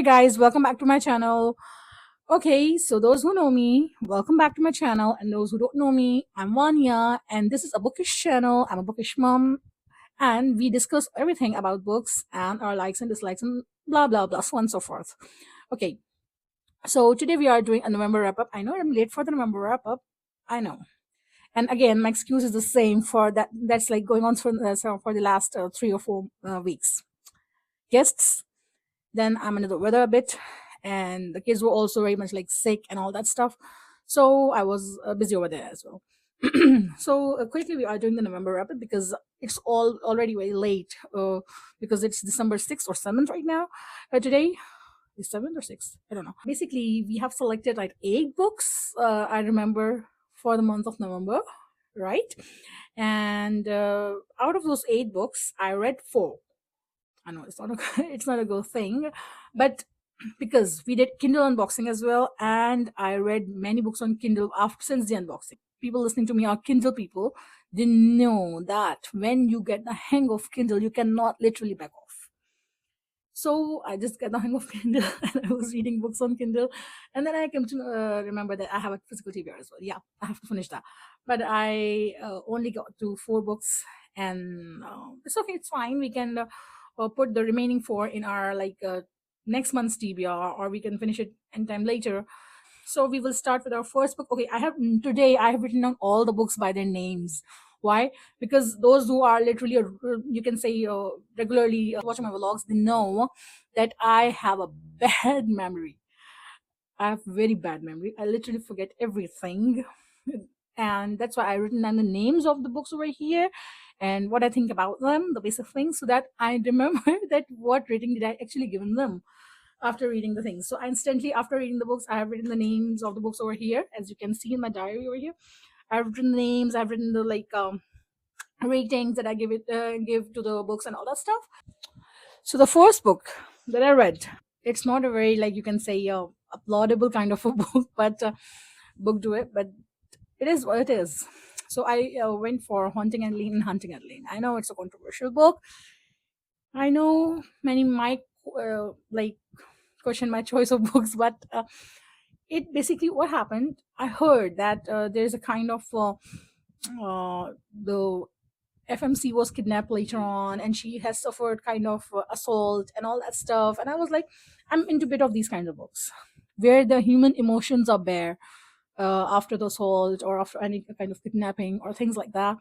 Hey guys, welcome back to my channel. Okay, so those who know me, welcome back to my channel, and those who don't know me, I'm Vanya, and this is a bookish channel. I'm a bookish mom, and we discuss everything about books and our likes and dislikes and blah blah blah, so on and so forth. Okay, so today we are doing a November wrap up. I know I'm late for the November wrap up. I know, and again, my excuse is the same for that. That's like going on for the last 3 or 4 weeks. Guests, then I'm under the weather a bit, and the kids were also very much like sick and all that stuff. So I was busy over there as well. So quickly we are doing the November wrap up because it's all already very late. Because it's December 6th or 7th right now. Today is 7th or 6th. I don't know. Basically, we have selected like 8 books. I remember for the month of November, right? And out of those 8 books, I read 4. I know it's not a it's not a good thing, but because we did Kindle unboxing as well, and I read many books on Kindle after since the unboxing. People listening to me are Kindle people. They know that when you get the hang of Kindle, you cannot literally back off. So I just got the hang of Kindle, and I was reading books on Kindle, and then I came to remember that I have a physical TBR as well. Yeah, I have to finish that, but I only got to 4 books, and it's okay. It's fine. We can put the remaining 4 in our next month's TBR, or we can finish it anytime later. So we will start with our first book. Okay, today I have written down all the books by their names. Why? Because those who are literally, you can say, regularly watching my vlogs, they know that I have a bad memory. I have very bad memory. I literally forget everything. And that's why I've written down the names of the books over here and what I think about them, the basic things, so that I remember that what rating did I actually given them after reading the things. So instantly after reading the books, I have written the names of the books over here, as you can see in my diary over here. I've written the names, I've written the ratings that I give to the books and all that stuff. So the first book that I read, it's not a very, like, you can say, applaudable kind of a book, but book to it, but it is what it is. So I went for Haunting Adeline and Hunting Adeline. I know it's a controversial book. I know many might question my choice of books, but it basically what happened. I heard that there's a kind of the FMC was kidnapped later on, and she has suffered kind of assault and all that stuff. And I was like, I'm into a bit of these kinds of books where the human emotions are bare after the assault or after any kind of kidnapping or things like that.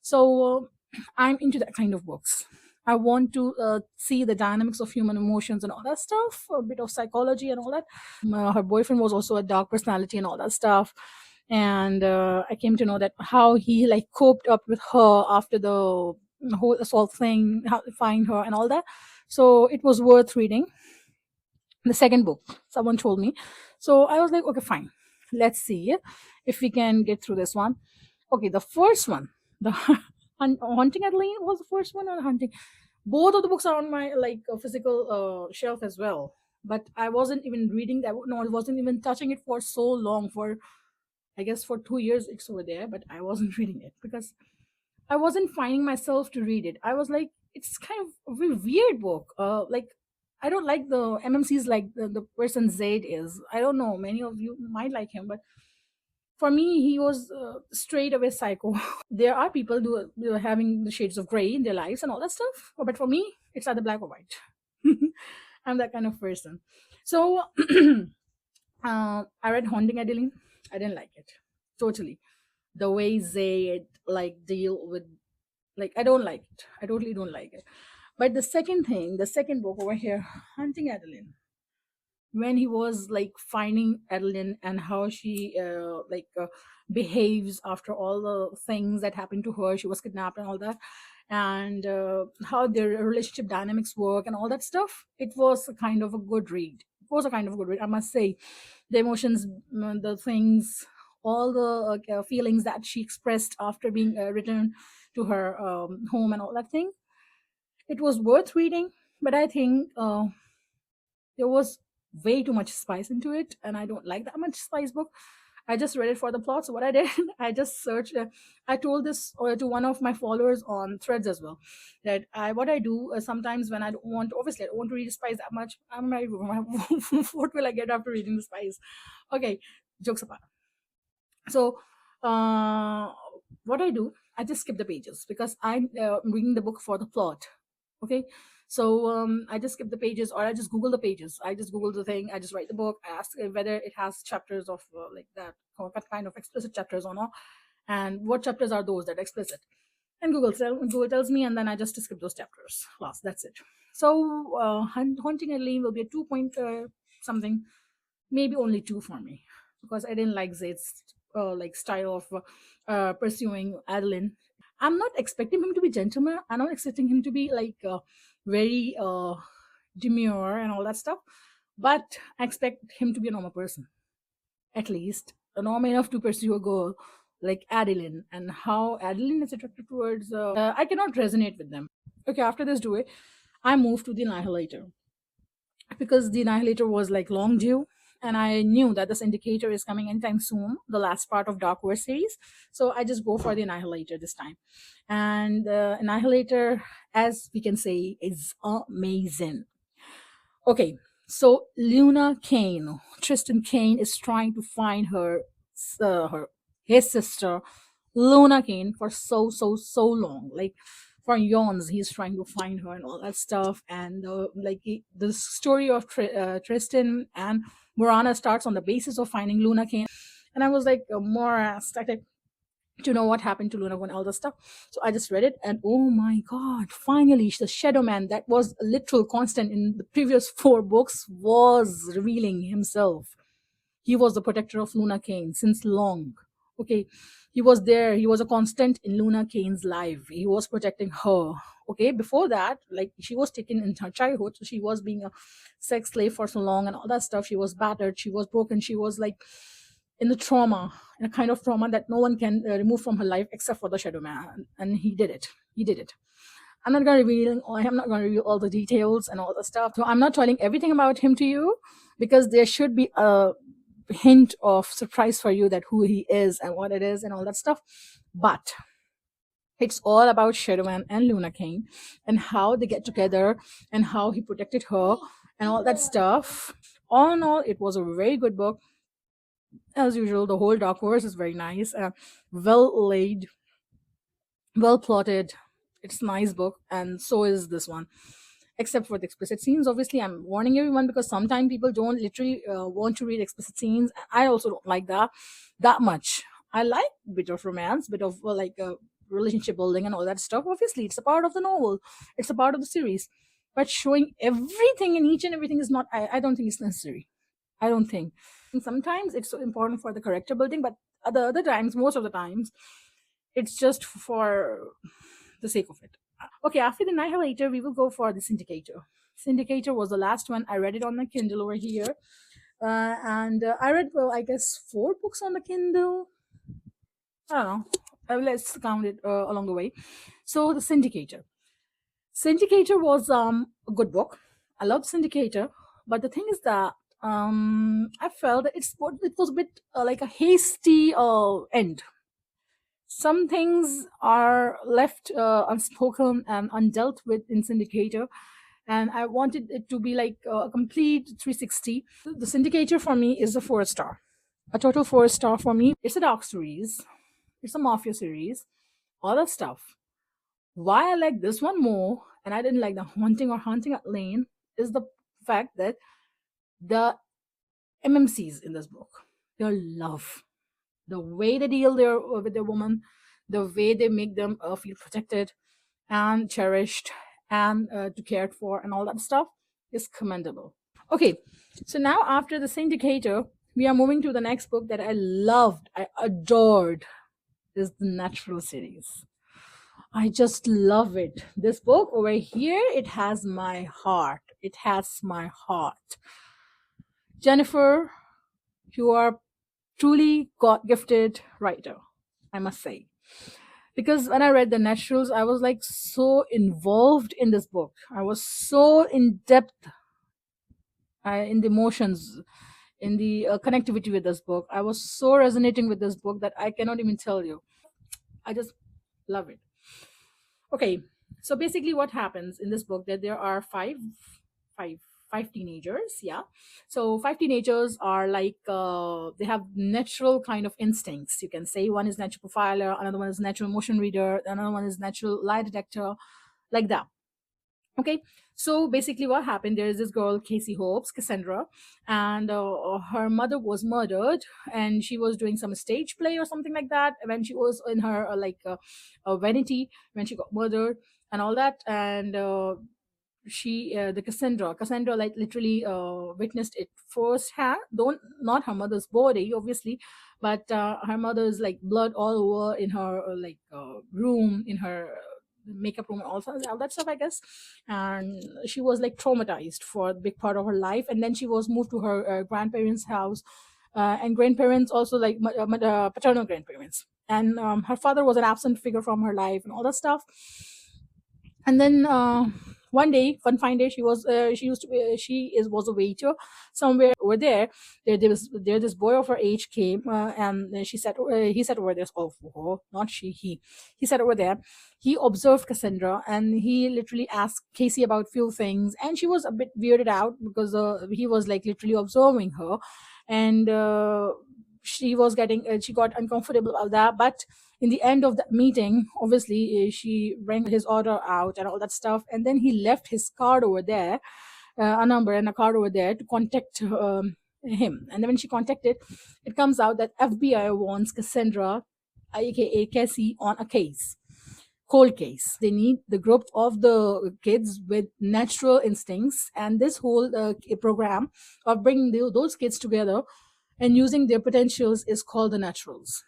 So I'm into that kind of books. I want to see the dynamics of human emotions and all that stuff, a bit of psychology and all that. Her boyfriend was also a dark personality and all that stuff. And I came to know that how he like coped up with her after the whole assault thing, how to find her and all that. So it was worth reading. The second book, someone told me. So I was like, okay, fine. Let's see if we can get through this one. Okay, the first one, the Haunting Adeline was the first one, or Hunting. Both of the books are on my physical shelf as well. But I wasn't even reading that. No, I wasn't even touching it for so long. For I guess for 2 years it's over there, but I wasn't reading it because I wasn't finding myself to read it. I was like, it's kind of a very weird book. Like I don't like the MMCs like the person Zaid is. I don't know. Many of you might like him, but for me, he was straight away psycho. There are people who are having the shades of gray in their lives and all that stuff, but for me, it's either black or white. I'm that kind of person. So I read Haunting Adeline. I didn't like it totally. The way they like deal with, like, I don't like it. I totally don't like it. But the second thing, the second book over here, Hunting Adeline, when he was like finding Adeline and how she behaves after all the things that happened to her, she was kidnapped and all that, and how their relationship dynamics work and all that stuff. It was a kind of a good read. It was a kind of a good read, I must say. The emotions, the things, all the feelings that she expressed after being returned to her home and all that thing. It was worth reading, but I think there was way too much spice into it, and I don't like that much spice book. I just read it for the plot. So what I did, I just searched. I told this to one of my followers on Threads as well, that what I do sometimes when I don't want, obviously I don't want to read Spice that much. I'm married woman. What will I get after reading the Spice? Okay, jokes apart. So what I do, I just skip the pages because I'm reading the book for the plot. Okay, so I just skip the pages, or I just Google the pages. I just Google the thing, I just write the book, I ask whether it has chapters of like that, or what kind of explicit chapters or not, and what chapters are those that are explicit. And Google tells me, and then I just skip those chapters last. That's it. So Haunting Adeline will be a 2 point something, maybe only 2 for me, because I didn't like Zaid's like style of pursuing Adeline. I'm not expecting him to be gentleman. I'm not expecting him to be like very demure and all that stuff. But I expect him to be a normal person, at least a normal enough to pursue a girl like Adeline. And how Adeline is attracted towards, I cannot resonate with them. Okay, after this duet, I moved to the Annihilator, because the Annihilator was like long due, and I knew that this indicator is coming anytime soon, the last part of Dark Horse series. So I just go for the Annihilator this time. And Annihilator, as we can say, is amazing. Okay, so Luna Kane, Tristan Kane is trying to find his sister Luna Kane for so long, like for yawns. He's trying to find her and all that stuff. And the story of Tristan and Morana starts on the basis of finding Luna Kane. And I was like more ecstatic to know what happened to Luna and all the stuff. So I just read it, and oh my god, finally the Shadow Man that was a literal constant in the previous 4 books was revealing himself. He was the protector of Luna Kane since long. Okay, he was there, he was a constant in Luna Kane's life, he was protecting her. Okay, before that, like, she was taken in her childhood, so she was being a sex slave for so long and all that stuff. She was battered, she was broken, she was like in the trauma, in a kind of trauma that no one can remove from her life except for the Shadow Man. And he did it. I'm not going to reveal all the details and all the stuff. So I'm not telling everything about him to you, because there should be a hint of surprise for you that who he is and what it is and all that stuff. But it's all about Shadowman and Luna Kane and how they get together and how he protected her and all that stuff. All in all, it was a very good book. As usual, the whole Dark Horse is very nice, well laid, well plotted. It's a nice book, and so is this one, except for the explicit scenes. Obviously, I'm warning everyone, because sometimes people don't literally want to read explicit scenes. I also don't like that much. I like a bit of romance, bit of relationship building and all that stuff. Obviously, it's a part of the novel, it's a part of the series, but showing everything and each and everything is not. I don't think it's necessary. I don't think. And sometimes it's so important for the character building, but other times, most of the times, it's just for the sake of it. Okay, after the Annihilator, we will go for the Syndicator. Syndicator was the last one. I read it on the Kindle over here. And I read, well, I guess 4 books on the Kindle. I don't know. Let's count it along the way. So the Syndicator. Syndicator was a good book. I loved Syndicator. But the thing is that I felt that it was a bit like a hasty end. Some things are left unspoken and undealt with in Syndicator, and I wanted it to be like a complete 360. The Syndicator for me is a 4-star, a total 4-star for me. It's a dark series, it's a mafia series, all that stuff. Why I like this one more, and I didn't like the Haunting or Haunting at Lane, is the fact that the MMCs in this book, their love, the way they deal with their woman, the way they make them feel protected and cherished and to cared for and all that stuff is commendable. Okay, so now after the Syndicator, we are moving to the next book that I loved, I adored, is the Natural series. I just love it. This book over here, it has my heart. It has my heart. Jennifer, you are truly God-gifted writer, I must say. Because when I read The Naturals, I was like so involved in this book. I was so in depth in the emotions, in the connectivity with this book. I was so resonating with this book that I cannot even tell you. I just love it. Okay, so basically what happens in this book, that there are five five teenagers. Yeah, so five teenagers are like they have natural kind of instincts, you can say. One is natural profiler, another one is natural emotion reader, another one is natural lie detector, like that. Okay, so basically what happened, there is this girl, Casey Hopes, Cassandra, and her mother was murdered, and she was doing some stage play or something like that when she was in her vanity, when she got murdered and all that. And she the Cassandra like literally witnessed it firsthand, don't not her mother's body obviously, but her mother's like blood all over in her room, in her makeup room, also all that stuff, I guess. And she was like traumatized for a big part of her life, and then she was moved to her grandparents house, and grandparents also, like paternal grandparents. And her father was an absent figure from her life and all that stuff. And then one fine day, she was a waiter somewhere over there. There this boy of her age came, and she said he said over there, oh, not she, he said over there, he observed Cassandra, and he literally asked Casey about few things, and she was a bit weirded out because he was like literally observing her. And she got uncomfortable about that. But in the end of the meeting, obviously, she rang his order out and all that stuff, and then he left his card over there, a number and a card over there to contact him. And then when she contacted, it comes out that FBI wants Cassandra, aka Cassie, on a case, cold case. They need the group of the kids with natural instincts, and this whole program of bringing those kids together and using their potentials is called the naturals.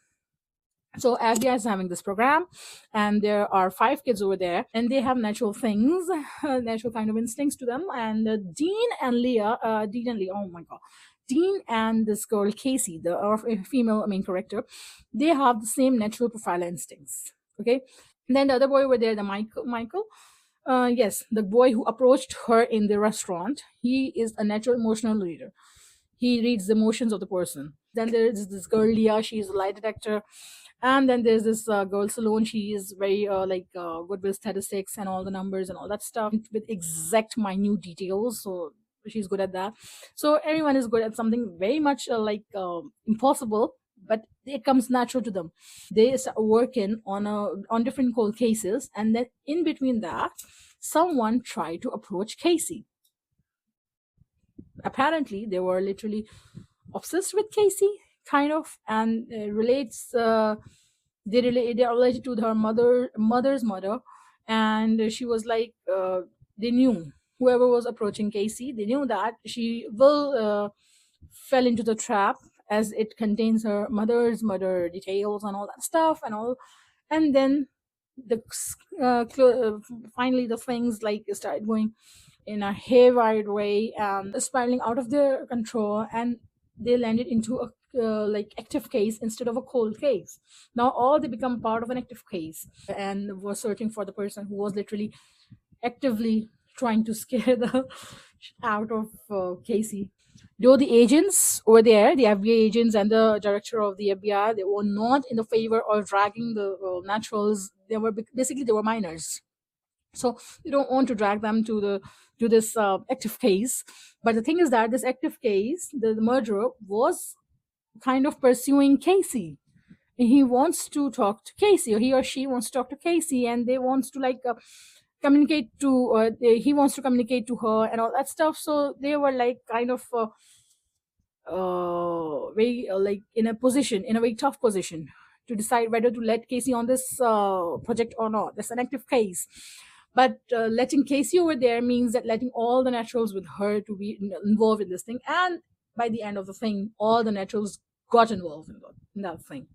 So FBI is having this program, and there are five kids over there, and they have natural things, natural kind of instincts to them. And Dean and Leah, oh my god, Dean and this girl Casey, the female main character, they have the same natural profile instincts. Okay, and then the other boy over there, the Michael, yes, the boy who approached her in the restaurant, he is a natural emotional reader. He reads the emotions of the person. Then there is this girl Leah, she's a lie detector. And then there's this girl Salone, she is very good with statistics and all the numbers and all that stuff with exact minute details, so she's good at that. So everyone is good at something very much impossible, but it comes natural to them. They start working on different cold cases, and then in between that, someone tried to approach Casey. Apparently they were literally obsessed with Casey, kind of, and they are related to her mother's mother. And she was like, they knew whoever was approaching Casey, they knew that she will fell into the trap, as it contains her mother's murder details and all that stuff and all. And then the finally the things like started going in a haywire way and spiraling out of their control, and they landed into a active case instead of a cold case. Now all they become part of an active case, and were searching for the person who was literally actively trying to scare the out of Casey. Though the agents over there, the FBI agents and the director of the FBI, they were not in the favor of dragging the naturals. They were minors, so you don't want to drag them to this active case. But the thing is that this active case, the murderer was kind of pursuing Casey. He wants to talk to Casey, or he or she wants to talk to Casey, and they wants to communicate to he wants to communicate to her and all that stuff. So they were like kind of very in a very tough position to decide whether to let Casey on this project or not. That's an active case. But letting Casey over there means that letting all the naturals with her to be involved in this thing. And by the end of the thing, all the naturals got involved in that thing.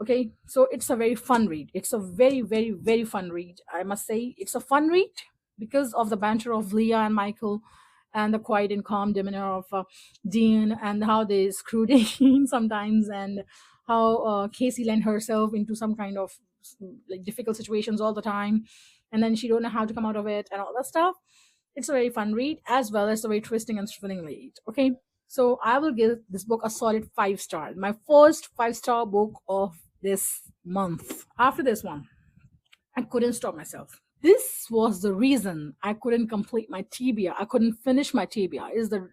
Okay, so it's a very fun read. It's a very, very, very fun read. I must say, it's a fun read because of the banter of Leah and Michael, and the quiet and calm demeanor of Dean, and how they screw Dean sometimes, and how Casey lent herself into some kind of difficult situations all the time, and then she don't know how to come out of it and all that stuff. It's a very fun read, as well as a very twisting and thrilling read. Okay, So I will give this book a solid 5 star. My first 5 star book of this month. After this one, I couldn't stop myself. This was the reason I couldn't complete my TBR. I couldn't finish my TBR. Is the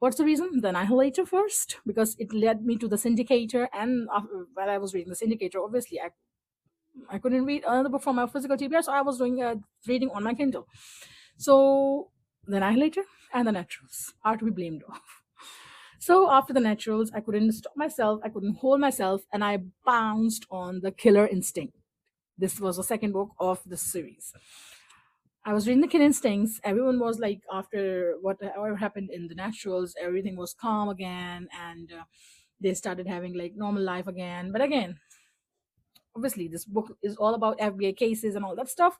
What's the reason? The Annihilator first, because it led me to the Syndicator, and while I was reading the Syndicator, obviously I couldn't read another book from my physical TBR, so I was doing reading on my Kindle. So the Annihilator and the Naturals are to be blamed off. So after the Naturals, I couldn't stop myself, I couldn't hold myself, and I bounced on the Killer Instinct. This was the second book of the series. I was reading the Killer Instincts. Everyone was like, after whatever happened in the Naturals, everything was calm again, and they started having like normal life again. But again, obviously, this book is all about FBI cases and all that stuff.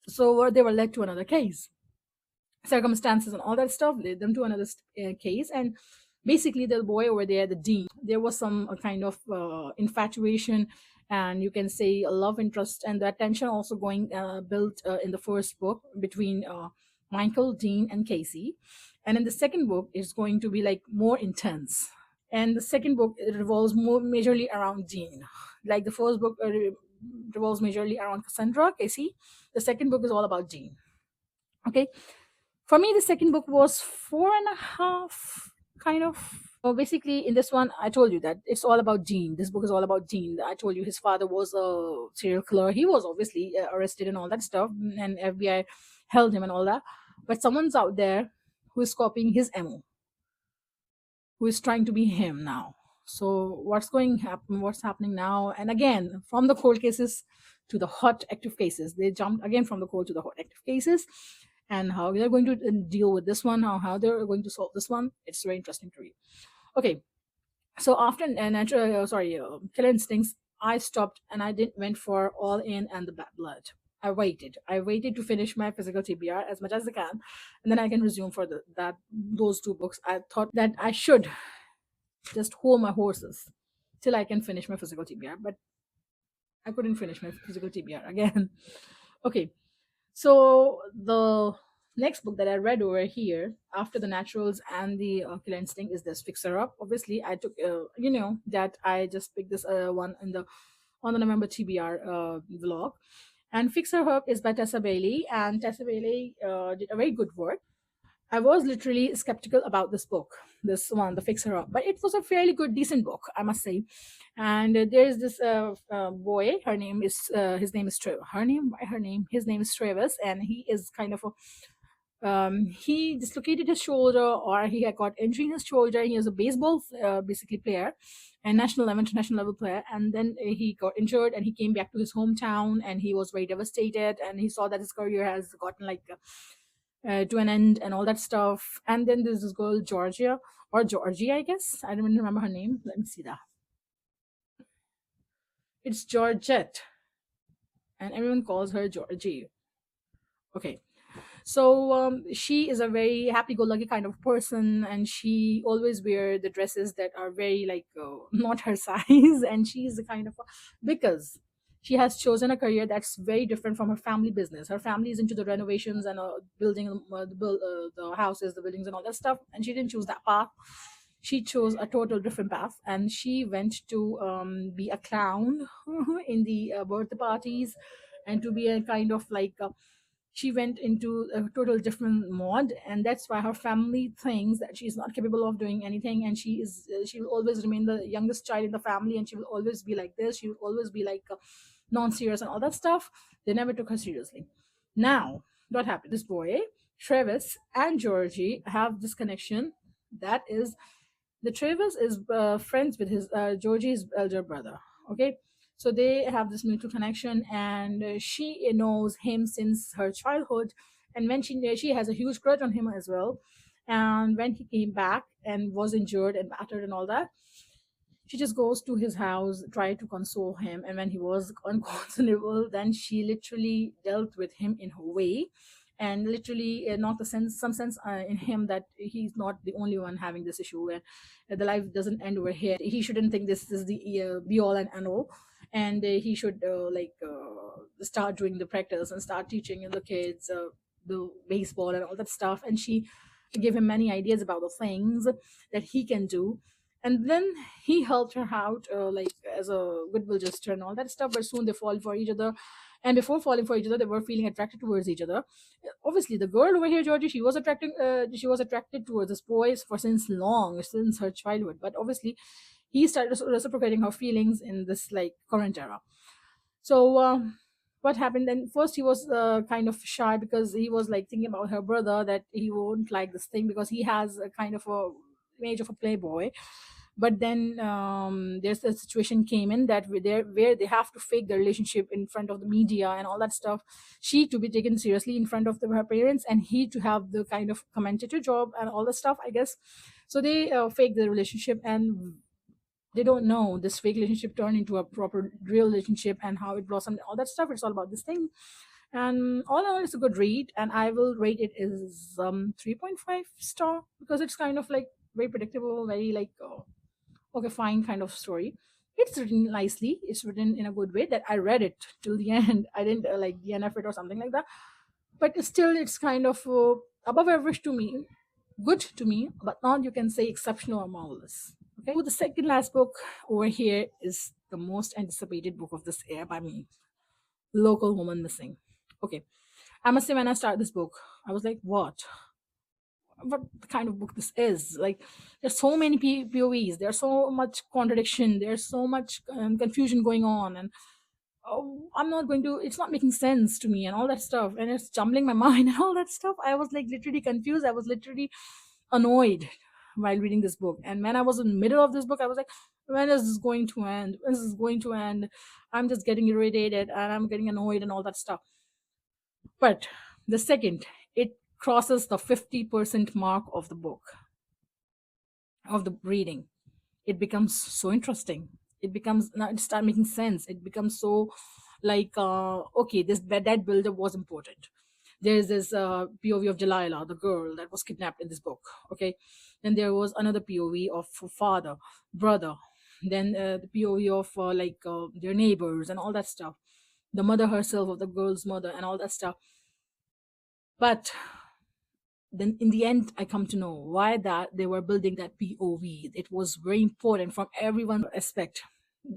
So they were led to another case. Circumstances and all that stuff led them to another case, and basically the boy over there, the dean, there was some kind of infatuation, and you can say a love interest, and the tension also going built in the first book between Michael, Dean, and Casey. And in the second book, it's going to be like more intense. And the second book, it revolves more majorly around Dean. Like the first book revolves majorly around Cassandra, Casey. The second book is all about Dean. Okay. For me, the second book was 4.5, kind of. So basically, in this one, I told you that it's all about Dean. This book is all about Dean. I told you his father was a serial killer. He was obviously arrested and all that stuff, and FBI held him and all that. But someone's out there who is copying his MO, who is trying to be him now. So what's happening now? And again, from the cold cases to the hot active cases, they jumped again from the cold to the hot active cases, and how they're going to deal with this one, how they're going to solve this one. It's very interesting to read. Okay, so after Killer Instincts, I stopped and I didn't went for All In and the Bad Blood. I waited to finish my physical TBR as much as I can, and then I can resume for those two books. I thought that I should just hold my horses till I can finish my physical TBR, but I couldn't finish my physical TBR again. Okay, so the next book that I read over here after the Naturals and the Killer Instinct is this Fixer Up. Obviously, I took that I just picked this one in the on the November TBR vlog. And Fixer Up is by Tessa Bailey, and Tessa Bailey did a very good work. I was literally skeptical about this book, this one, The Fixer Up, but it was a fairly good, decent book, I must say. And there's this boy. His name is his name is Travis, and he is kind of a he dislocated his shoulder, or he had got injury in his shoulder. He was a baseball basically player, and national level, international level player, and then he got injured and he came back to his hometown, and he was very devastated, and he saw that his career has gotten like to an end and all that stuff. And then there's this girl, Georgia, or Georgie, I guess. I don't even remember her name. Let me see that. It's Georgette, and everyone calls her Georgie. Okay. So she is a very happy-go-lucky kind of person, and she always wear the dresses that are very like not her size, and she's the kind of because she has chosen a career that's very different from her family business. Her family is into the renovations and building the houses, the buildings, and all that stuff, and she didn't choose that path. She chose a total different path, and she went to be a clown in the birthday parties, and to be a kind of like she went into a total different mode, and that's why her family thinks that she's not capable of doing anything, and she will always remain the youngest child in the family, and she will always be like this. She will always be like non-serious and all that stuff. They never took her seriously. Now what happened, this boy Travis and Georgie have this connection. That is, the Travis is friends with his Georgie's elder brother. Okay, so they have this mutual connection, and she knows him since her childhood. And when she has a huge crush on him as well. And when he came back and was injured and battered and all that, she just goes to his house, try to console him. And when he was unconsolable, then she literally dealt with him in her way, and literally knocked some sense in him that he's not the only one having this issue, where the life doesn't end over here. He shouldn't think this is the be all and end all, and he should start doing the practice and start teaching the kids the baseball and all that stuff. And she gave him many ideas about the things that he can do. And then he helped her out, like as a goodwill gesture and all that stuff. But soon they fall for each other, and before falling for each other, they were feeling attracted towards each other. Obviously, the girl over here, Georgie, she was attracted towards this boy for since long, since her childhood. But obviously, he started reciprocating her feelings in this like current era. So what happened then? First, he was kind of shy because he was like thinking about her brother, that he won't like this thing because he has a kind of a image of a playboy. But then there's a situation came in that where they have to fake the relationship in front of the media and all that stuff. She to be taken seriously in front of her parents, and he to have the kind of commentator job and all the stuff, I guess. So they fake the relationship, and they don't know this fake relationship turned into a proper real relationship and how it blossomed, all that stuff. It's all about this thing. And all in all, it's a good read, and I will rate it as 3.5 star, because it's kind of like very predictable, very like okay, fine kind of story. It's written nicely, it's written in a good way that I read it till the end. I didn't like DNF it or something like that, but still it's kind of above average to me, good to me, but not, you can say, exceptional or marvelous. Okay, so the second last book over here is the most anticipated book of this year by me, Local Woman Missing. Okay, I must say, when I started this book, I was like, what kind of book this is? Like, there's so many POVs, there's so much contradiction, there's so much confusion going on, and oh, I'm not going to, it's not making sense to me and all that stuff, and it's jumbling my mind and all that stuff. I was like literally confused, I was literally annoyed while reading this book. And when I was in the middle of this book, I was like, when is this going to end? When is this going to end? I'm just getting irritated and I'm getting annoyed and all that stuff. But the second it crosses the 50% mark of the book, of the reading, it becomes so interesting. It becomes, now it start making sense. It becomes so like okay, this that builder was important. There's this POV of Delilah, the girl that was kidnapped in this book. Okay, then there was another POV of father, brother, then the POV of their neighbors and all that stuff, the mother herself, of the girl's mother and all that stuff. But then in the end, I come to know why that they were building that POV. It was very important from everyone's aspect.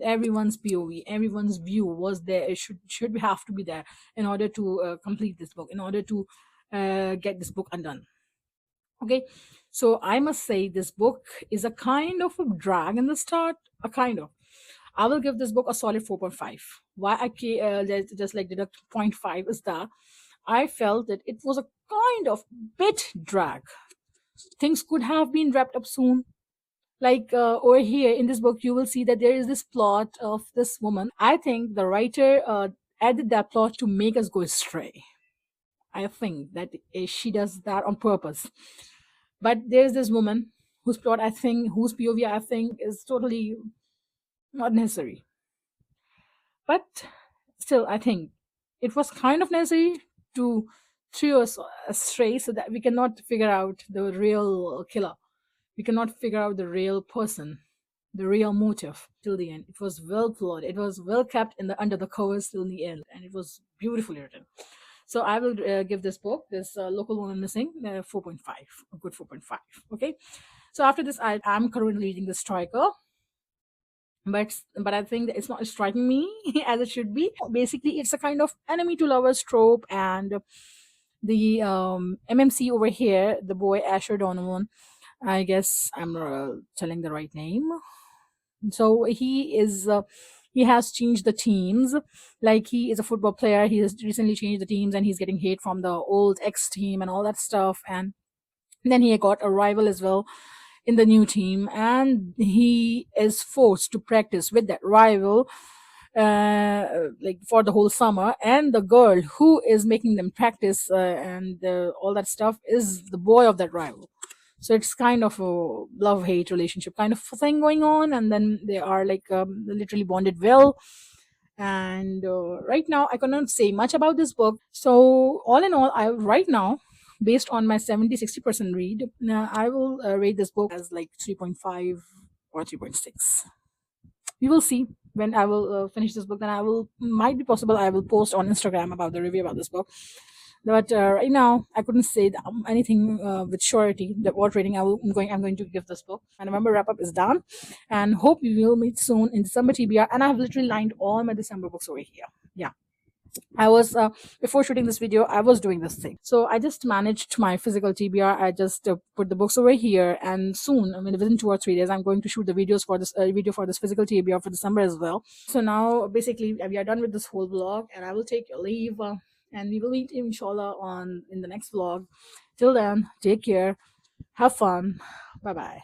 Everyone's POV, everyone's view was there. It should have to be there in order to complete this book, in order to get this book undone. Okay, so I must say this book is a kind of a drag in the start, a kind of. I will give this book a solid 4.5. Why I just like deduct zero point 0.5 is that I felt that it was a kind of bit drag. Things could have been wrapped up soon. Like over here in this book, you will see that there is this plot of this woman. I think the writer added that plot to make us go astray. I think that she does that on purpose. But there's this woman whose plot I think, whose POV I think is totally not necessary. But still, I think it was kind of necessary to throw us astray so that we cannot figure out the real killer. We cannot figure out the real person, the real motive till the end. It was well plotted. It was well kept in the under the covers till the end, and it was beautifully written. So I will give this book, this Local Woman Missing, 4.5, a good 4.5. Okay. So after this, I'm currently reading The Striker, but I think that it's not striking me as it should be. Basically, it's a kind of enemy to lovers trope, and the MMC over here, the boy Asher Donovan, I guess I'm telling the right name. So he has changed the teams. Like, he is a football player. He has recently changed the teams, and he's getting hate from the old ex team and all that stuff. And then he got a rival as well in the new team, and he is forced to practice with that rival like for the whole summer. And the girl who is making them practice and all that stuff is the boy of that rival. So it's kind of a love hate relationship kind of thing going on, and then they are like literally bonded well. And right now I cannot say much about this book. So all in all, I right now, based on my 70-60% read, I will rate this book as like 3.5 or 3.6. We will see when I will finish this book. Then I will, might be possible, I will post on Instagram about the review about this book. But right now I couldn't say anything with surety that what rating I'm going to give this book. My November wrap up is done, and hope we will meet soon in December TBR. And I have literally lined all my December books over here. Yeah, I was before shooting this video, I was doing this thing. So I just managed my physical TBR. I just put the books over here, and soon, I mean, within 2 or 3 days, I'm going to shoot the videos for this video for this physical TBR for December as well. So now, basically, we are done with this whole vlog, and I will take your leave, and we will meet inshallah on in the next vlog. Till then, take care, have fun, bye bye.